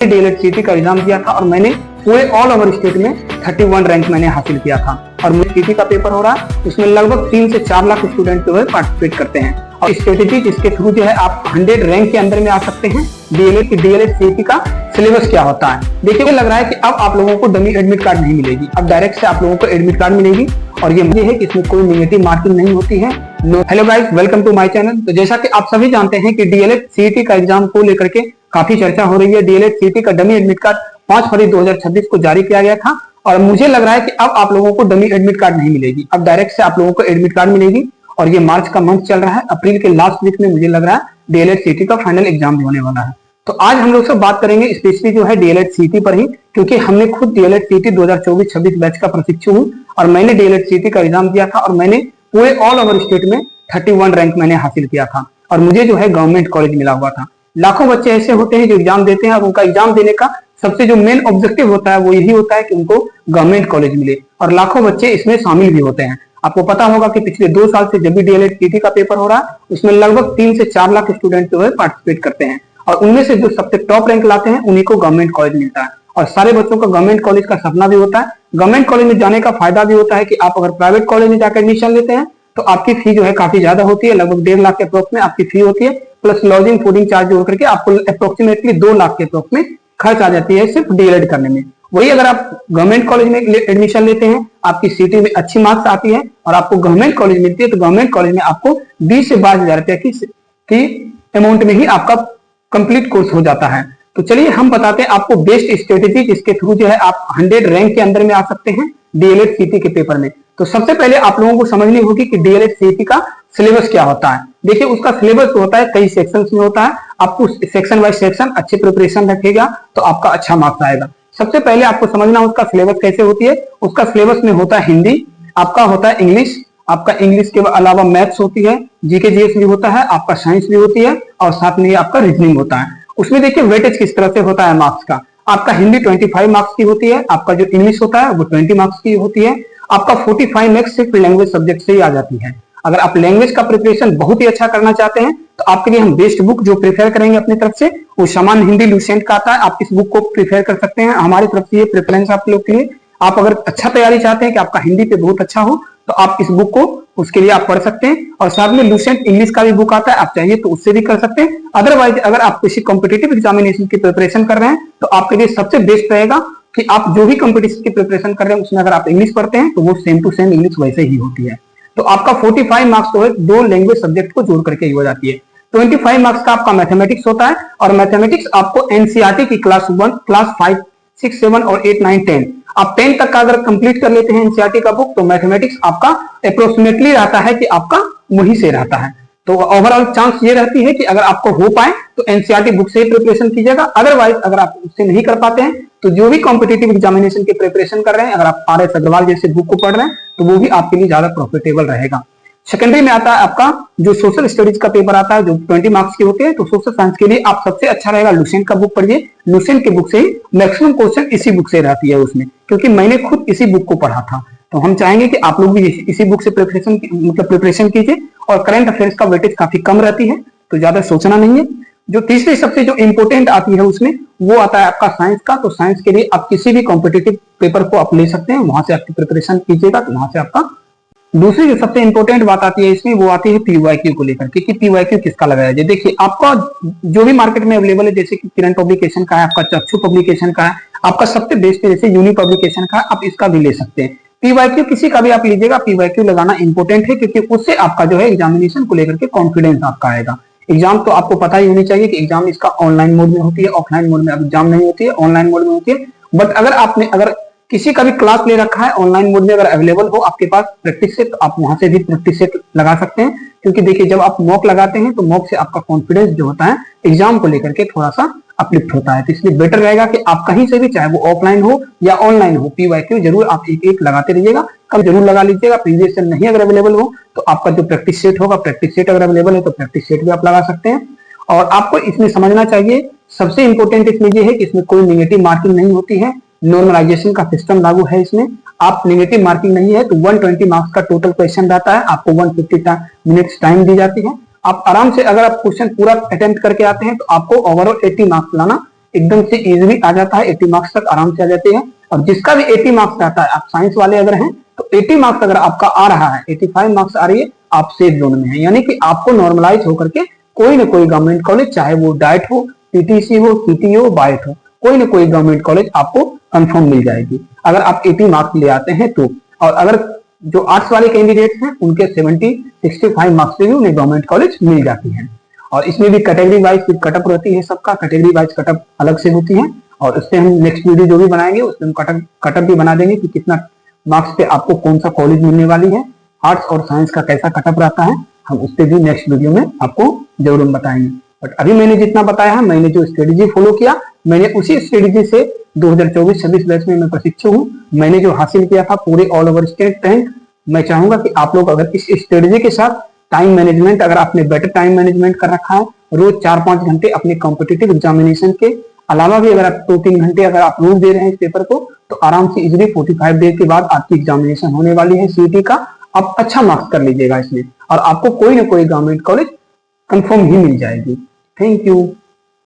DElEd सीटी का exam दिया था और मैंने पूरे ऑल ओवर स्टेट में 31 रैंक मैंने हासिल किया था। और मुझे सीटी का पेपर हो रहा है, उसमें लगभग 3 से 4 लाख स्टूडेंट जो है पार्टिसिपेट करते हैं। और स्ट्रेटेजी जिसके थ्रू जो है आप 100 रैंक के अंदर में आ सकते हैं। डीएलएड सीटी का सिलेबस क्या होता है, देखिए मुझे लग रहा है कि अब आप लोगों को डमी एडमिट कार्ड नहीं मिलेगी, अब डायरेक्ट से आप लोगों को एडमिट कार्ड मिलेगी। और ये है कि इसमें कोई नेगेटिव मार्किंग नहीं होती है। Hello guys, welcome to my channel. तो जैसा कि आप सभी जानते हैं कि डीएलएड सीटी का एग्जाम को लेकर के काफी चर्चा हो रही है। डीएलएड सीटी का डमी एडमिट कार्ड 5 फरवरी 2026 को जारी किया गया था और मुझे लग रहा है कि अब आप लोगों को डमी एडमिट कार्ड नहीं मिलेगी, अब डायरेक्ट से आप लोगों को एडमिट कार्ड मिलेगी। और ये मार्च का मंथ चल रहा है, अप्रैल के लास्ट वीक में मुझे लग रहा है डीएलएड सीटी का फाइनल एग्जाम भी होने वाला है। तो आज हम लोग सब बात करेंगे स्पेशली जो है डीएलएड सीटी पर ही, क्योंकि हमने खुद डीएलएड सीटी 2024-26 बैच का प्रशिक्षु हूँ और मैंने डीएलएड सीटी का एग्जाम दिया था और मैंने पूरे ऑल ओवर स्टेट में 31 रैंक मैंने हासिल किया था और मुझे जो है गवर्नमेंट कॉलेज मिला हुआ था। लाखों बच्चे ऐसे होते हैं जो एग्जाम देते हैं और उनका एग्जाम देने का सबसे जो मेन ऑब्जेक्टिव होता है वो यही होता है कि उनको गवर्नमेंट कॉलेज मिले, और लाखों बच्चे इसमें शामिल भी होते हैं। आपको पता होगा कि पिछले 2 साल से जब भी डीएलएड सीटी का पेपर हो रहा है उसमें लगभग 3 से 4 लाख स्टूडेंट जो है पार्टिसिपेट करते हैं और उनमें से जो सबसे टॉप रैंक लाते हैं उन्हीं को गवर्नमेंट कॉलेज मिलता है। और सारे बच्चों का गवर्नमेंट कॉलेज का सपना भी होता है। गवर्नमेंट कॉलेज में जाने का फायदा भी होता है कि आप अगर प्राइवेट कॉलेज में जाकर एडमिशन लेते हैं तो आपकी फी जो है काफी ज्यादा होती है, लगभग 1.5 लाख के अप्रोक्स में आपकी फी होती है, प्लस लॉजिंग फूडिंग चार्ज जोड़ करके आपको अप्रोक्सीमेटली 2 लाख के अप्रोक्स में खर्च आ जाती है सिर्फ डीएलएड करने में। वही अगर आप गवर्नमेंट कॉलेज में एडमिशन लेते हैं, आपकी सीटी में अच्छी मार्क्स आती है और आपको गवर्नमेंट कॉलेज मिलती है, तो गवर्नमेंट कॉलेज में आपको 20 से 22 हजार रुपए की अमाउंट में ही आपका कंप्लीट कोर्स हो जाता है। तो चलिए हम बताते हैं आपको बेस्ट स्ट्रेटेजी जिसके थ्रू जो है आप 100 रैंक के अंदर में आ सकते हैं डीएलएड सीटी के पेपर में। तो सबसे पहले आप लोगों को समझनी होगी कि डीएलएड सीटी का सिलेबस क्या होता है। देखिए उसका सिलेबस होता है कई सेक्शंस में होता है, आपको सेक्शन वाइज सेक्शन अच्छे प्रिपरेशन रखेगा तो आपका अच्छा मार्क्स आएगा। सबसे पहले आपको समझना उसका सिलेबस कैसे होती है। उसका सिलेबस में होता है हिंदी, आपका होता है इंग्लिश, आपका इंग्लिश के अलावा मैथ्स होती है, जीके जीएस भी होता है, आपका साइंस भी होती है और साथ में आपका रीजनिंग होता है। उसमें देखिए वेटेज किस तरह से होता है मार्क्स का। आपका हिंदी 25 मार्क्स की होती है, आपका जो इंग्लिश होता है वो 20 मार्क्स की होती है, आपका 45 मार्क्स सिर्फ लैंग्वेज सब्जेक्ट से ही आ जाती है। अगर आप लैंग्वेज का प्रिपरेशन बहुत ही अच्छा करना चाहते हैं तो आपके लिए हम बेस्ट बुक जो प्रेफर करेंगे अपनी तरफ से वो सामान्य हिंदी लुसेंट का आता है, आप इस बुक को प्रेफर कर सकते हैं। हमारी तरफ से ये प्रेफरेंस आप लोग के लिए। आप अगर अच्छा तैयारी चाहते हैं कि आपका हिंदी पे बहुत अच्छा हो तो आप इस बुक को उसके लिए आप पढ़ सकते हैं। और साथ में लुसेंट इंग्लिश का भी बुक आता है, आप चाहिए तो उससे भी कर सकते हैं। अदरवाइज अगर आप किसी कॉम्पिटिटिव एग्जामिनेशन की प्रिपरेशन कर रहे हैं तो आपके लिए सबसे बेस्ट रहेगा कि आप जो भी कॉम्पिटिशन की प्रिपरेशन कर रहे हैं उसमें अगर आप इंग्लिश पढ़ते हैं तो वो सेम टू सेम इंग्लिश वैसे ही होती है। तो आपका 45 मार्क्स जो है 2 लैंग्वेज सब्जेक्ट को जोड़ करके ही हो जाती है। 25 मार्क्स का आपका मैथमेटिक्स होता है और मैथमेटिक्स आपको एनसीईआरटी की क्लास 1, क्लास 5, 6, 7 और 8, 9, 10 आप 10 तक का अगर कंप्लीट कर लेते हैं एनसीईआरटी का बुक तो मैथमेटिक्स आपका अप्रोक्सीमेटली रहता है कि आपका वहीं से रहता है। तो ओवरऑल चांस ये रहती है कि अगर आपको हो पाए तो एनसीईआरटी बुक से ही प्रिपरेशन कीजिएगा। अदरवाइज अगर आप उससे नहीं कर पाते हैं तो जो भी कॉम्पिटिटिव एग्जामिनेशन की प्रिपरेशन कर रहे हैं, अगर आप आर.एस. अग्रवाल जैसे बुक को पढ़ रहे हैं तो वो भी आपके लिए ज्यादा प्रॉफिटेबल रहेगा। सेकेंडरी में आता है आपका जो सोशल स्टडीज का पेपर आता है जो 20 मार्क्स के होते हैं। तो सोशल साइंस के लिए आप सबसे अच्छा रहेगा लुसेंट का बुक पढ़िए। लुसेंट के बुक से ही मैक्सिमम क्वेश्चन इसी बुक से रहती है उसमें, क्योंकि मैंने खुद इसी बुक को पढ़ा था। तो हम चाहेंगे कि आप लोग भी इसी बुक से प्रिपरेशन कीजिए। और करंट अफेयर्स का वेटेज काफी कम रहती है तो ज्यादा सोचना नहीं है। जो तीसरी सबसे जो इंपॉर्टेंट आती है उसमें वो आता है आपका साइंस का। तो साइंस के लिए आप किसी भी कॉम्पिटिटिव पेपर को आप ले सकते हैं, वहां से आपकी प्रिपरेशन कीजिएगा तो वहां से आपका। दूसरी जो सबसे इंपॉर्टेंट बात आती है इसमें वो आती है पीवाईक्यू को लेकर के कि पीवाईक्यू किसका लगाया जाए। देखिए आपका जो भी मार्केट में अवेलेबल है, जैसे कि किरण पब्लिकेशन का है, आपका चक्षु पब्लिकेशन का है, आपका सबसे बेस्ट है जैसे यूनि पब्लिकेशन का, आप इसका भी ले सकते हैं। पीवाईक्यू किसी का भी आप लीजिएगा, पीवाईक्यू लगाना इंपॉर्टेंट है क्योंकि उससे आपका जो है एग्जामिनेशन को लेकर के कॉन्फिडेंस आपका आएगा। एग्जाम तो आपको पता ही होनी चाहिए कि एग्जाम इसका ऑनलाइन मोड में होती है, ऑफलाइन मोड में एग्जाम नहीं होती है, ऑनलाइन मोड में होती है। बट अगर आपने अगर किसी का भी क्लास ले रखा है ऑनलाइन मोड में, अगर अवेलेबल हो आपके पास प्रैक्टिस सेट, तो आप वहां से भी प्रैक्टिस सेट लगा सकते हैं। क्योंकि देखिए जब आप मॉक लगाते हैं तो मॉक से आपका कॉन्फिडेंस जो होता है एग्जाम को लेकर के थोड़ा सा अपलिफ्ट होता है। तो इसलिए बेटर रहेगा कि आप कहीं से भी, चाहे वो ऑफलाइन हो या ऑनलाइन हो, पीवाईक्यू जरूर आप एक लगाते रहिएगा। कल जरूर लगा लीजिएगा। प्रीवियस ईयर नहीं अगर अवेलेबल हो तो आपका जो प्रैक्टिस सेट होगा, प्रैक्टिस सेट अगर अवेलेबल है तो प्रैक्टिस सेट भी आप लगा सकते हैं। और आपको इसमें समझना चाहिए सबसे इंपॉर्टेंट इसमें ये है कि इसमें कोई नेगेटिव मार्किंग नहीं होती है। नॉर्मलाइजेशन का सिस्टम लागू है इसमें। आप नेगेटिव मार्किंग नहीं है तो 120 मार्क्स का टोटल क्वेश्चन रहता है, आपको 150 मिनट्स टाइम दी जाती है। आप आराम से अगर आप क्वेश्चन पूरा अटेम्प्ट करके आते हैं तो आपको ओवरऑल 80 मार्क्स लाना एकदम से इजीली आ जाता है, 80 मार्क्स तक आराम से आ जाते हैं। और जिसका भी 80 मार्क्स आता है, आप साइंस वाले अगर हैं तो 80 मार्क्स अगर आपका आ रहा है, 85 मार्क्स आ रही है, आप सेफ जोन में है। यानी कि आपको नॉर्मलाइज होकर के कोई ना कोई गवर्नमेंट कॉलेज, चाहे वो डाइट हो, टीटीसी हो, सीटी हो, बाइट हो, कोई ना कोई गवर्नमेंट कॉलेज आपको कंफर्म मिल जाएगी अगर आप 80 मार्क्स ले आते हैं तो। और अगर जो आर्ट्स वाले कैंडिडेट्स हैं उनके 65 मार्क्स से भी उन्हें गवर्नमेंट कॉलेज मिल जाती है। और इसमें भी कैटेगरी वाइज कटअप रहती है, सबका कैटेगरी वाइज कटअप अलग से होती है। और उससे हम नेक्स्ट वीडियो जो भी बनाएंगे उसमें हम कटअप भी बना देंगे कि कितना मार्क्स पे आपको कौन सा कॉलेज मिलने वाली है, आर्ट्स और साइंस का कैसा कटअप रहता है, हम उस पर भी नेक्स्ट वीडियो में आपको जरूर बताएंगे। बट अभी मैंने जितना बताया है, मैंने जो स्ट्रेटेजी फॉलो किया, मैंने उसी स्ट्रेटेजी से 2024-26 बैच में मैं प्रशिक्षु हूँ। मैंने जो हासिल किया था पूरे ऑल ओवर स्टेट रैंक, मैं चाहूंगा कि आप लोग अगर इस स्ट्रेटेजी के साथ टाइम मैनेजमेंट, अगर आपने बेटर टाइम मैनेजमेंट कर रखा है, रोज 4-5 घंटे अपने कॉम्पिटिटिव एग्जामिनेशन के अलावा भी अगर आप 2-3 घंटे अगर आप रोज दे रहे हैं इस पेपर को, तो आराम से इजिली 45 डेज के बाद आपकी एग्जामिनेशन होने वाली है सीईटी का। आप अच्छा मार्क्स कर लीजिएगा इसमें और आपको कोई ना कोई गवर्नमेंट कॉलेज कंफर्म ही मिल जाएगी। Thank you.